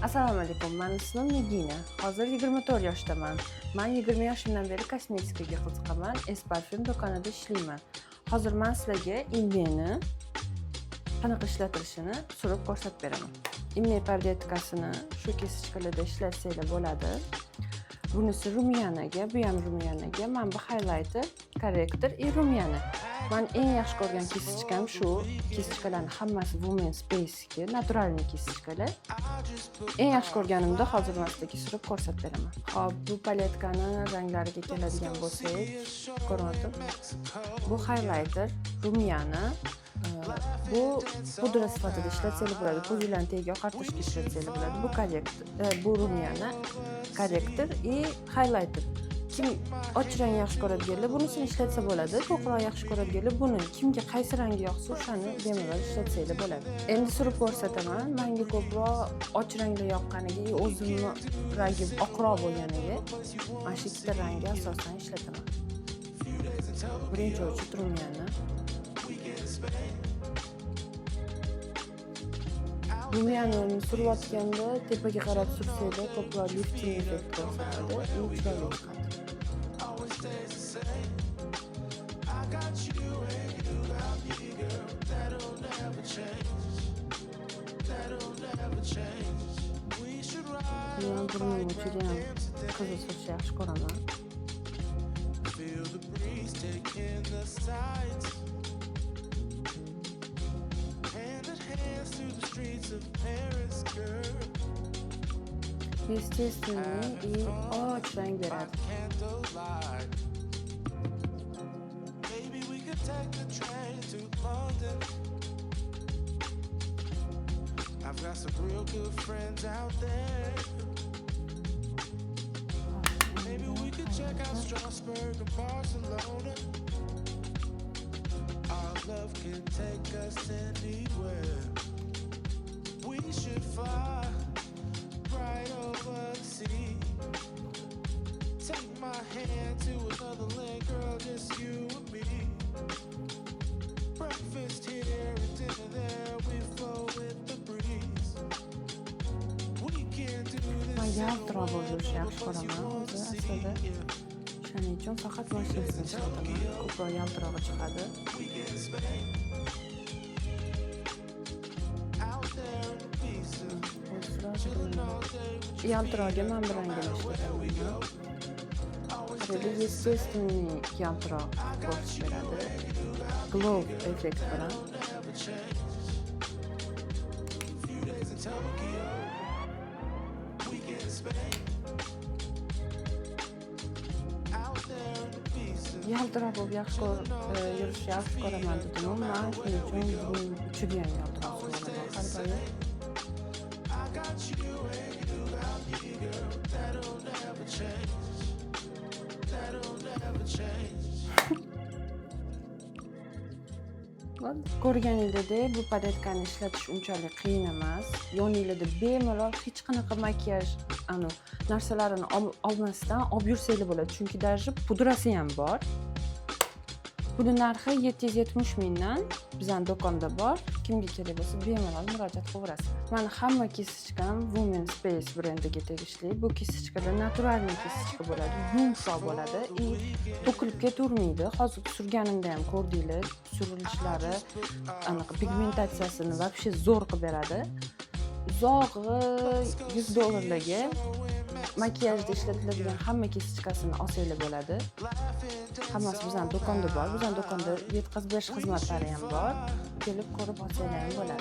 Assalomu alaykum. Men ismim Nigina. Hozir 24 yoshdaman. Men 20 yoshimdan beri kosmetikaga qiziqaman. Parfum do'konida ishlayman. Hozir men sizlarga ilmeni qanaqa ishlatilishini surib ko'rsatib beraman. Ilmiy palyetkasini shu kesichkalarda ishlatsanglar bo'ladi. Bunisi rumyanaga, bu ham rumyanaga. Men bu highlighter, korrektor rumyana. Men eng yaxshi ko'rgan kesichkam shu. Kesichkalarning hammasi Women's Space'ga, naturalniy kesichkalar. Eng yaxshi ko'rganimda hozir men sizlarga surib ko'rsatib beraman. Xo'p, bu palyetkani ranglariga keladigan bo'lsak, ko'ryapsiz. Bu highlighter, rumyana. Bu pudra sifatida ishlatsangiz bo'ladi. Ko'zinglarni tagiga oqartirishga ishlatsangiz bo'ladi. Bu korrektor, bu rumyana, korrektor highlighter. Kim och rang yaxshi ko'radiganlar bunisini ishlatsa bo'ladi. To'qroq yaxshi ko'radiganlar buni. Kimga qaysi rangi yoqsa, o'shani bemalol ishlatsanglar bo'ladi. Endi surib ko'rsataman. Menga ko'proq och rangda yoqqaniga, o'zimni rangim oqroq bo'lganiga mana shu ikkita rangni asosan ishlataman. Birinchi o'chit rumyana. Rumyanani surayotganda tepaga qarab sursanglar ko'proq lifting effekt ko'rsatadi. Chiroyli chiqadi. Men burnim uchun ham qizil soch yaxshi ko'raman. Естественный и очень rang beradi. I've got some real good friends out there. Maybe we could check out Strasbourg and Barcelona. Our love can take us anywhere. We should fly right over the sea. Take my hand to another land, girl, just you and me. Breakfast here and dinner there, we flow with the breeze. We can do this. Men yaltiroq bo'lishni yaxshi ko'raman. O'zi aslida shuning uchun faqat mashinasini ishlataman. Ko'proq yaltirog'i chiqadi. Yaltirog'iga men bir rangini ishlataman. Burada естественный yaltiroq ko'rsatib beradi. Glow effekt bilan. Yaltiroq bo'lib yaxshi yurishni yaxshi ko'raman dedim. Men shuning uchun buning uchiga ham yaltiroq suraman. Har doim ko'rganinglardek bu palyetkani ishlatish unchalik qiyin emas. Yoninglarda bemalol hech qanaqa makiyaj narsalarini olmasdan olib yursanglar bo'ladi. Chunki даже pudrasi ham bor. Buni narxi 770 mingdan bizning do'konda bor. Kimga kerak bo'lsa bemalol murojaat qilaverasiz. Meni hamma kesichkam Women's Space brendiga tegishli. Bu kesichkalar naturalniy kesichka bo'ladi, yumshoq bo'ladi, to'kilib ketavermaydi. Hozir surganimda ham ko'rdinglar, surilishlari, aniq pigmentatsiyasini вообще zo'r qilib beradi. Uzog'i $100 makiyajda ishlatiladigan hamma kesichkasini olsanglar bo'ladi. Hammasi bizning do'konda bor. Bizning do'konda yetkazib berish xizmatlari ham bor. Kelib ko'rib olsanglar ham bo'ladi.